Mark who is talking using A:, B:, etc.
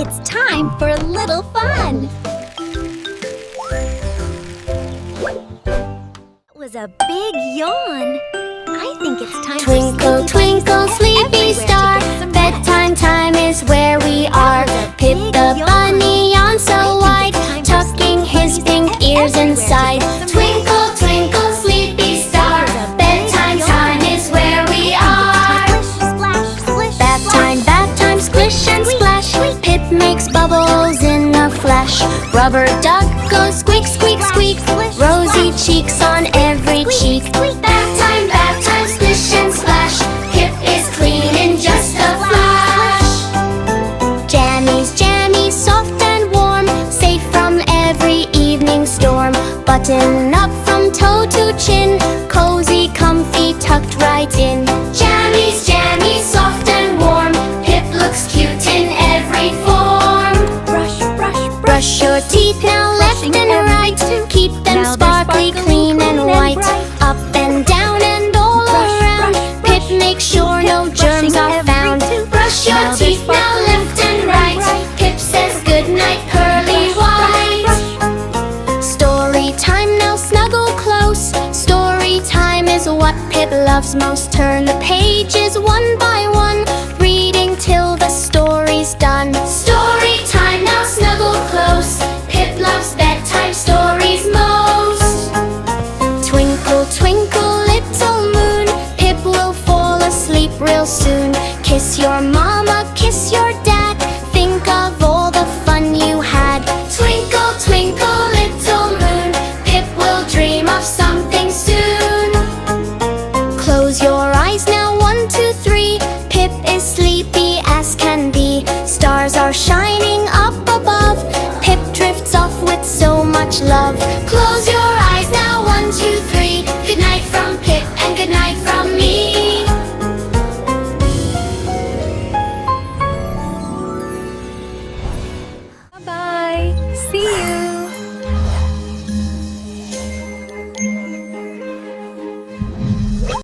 A: It's time for a little fun. That was a big yawn. I think it's time
B: Twinkle, twinkle, sleepy star, bedtime time is where we are. Pip the bunny yawns so wide, tucking his pink ears inside. Twinkle, twinkle, sleepy star, bedtime time is where we are. Bath time, splish and splash, Pip makes bubbles in a flash. Rubber duck goes squeak, squeak, squeak, rosy cheeks on every cheek. Bath time, splish and splash, Pip is clean in just a flash. Jammies, jammies, soft and warm, safe from every evening storm. Button up from toe to chin, cozy, comfy, tucked right in. Jammies, jammies, soft and warm, Pip looks cute in every form. Brush your teeth now left and right, keep them sparkly, clean and white. Up and down and all around, Pip makes sure no germs are found. Brush your teeth now left and right, Pip says goodnight, pearly white. Story time now, snuggle close, story time is what Pip loves most. Turn the pages one by one, reading till the story's done. Story time now, snuggle close, Pip loves bedtime stories most. Twinkle, twinkle, little moon, Pip will fall asleep real soon. Kiss your mama, kiss your dad, think of all the fun you had. Twinkle, twinkle, little moon, Pip will dream of something soon. Close your eyes now, 1, 2, 3, Pip is sleepy as can be. Stars are shining up above, Pip drifts off with so much love. Close your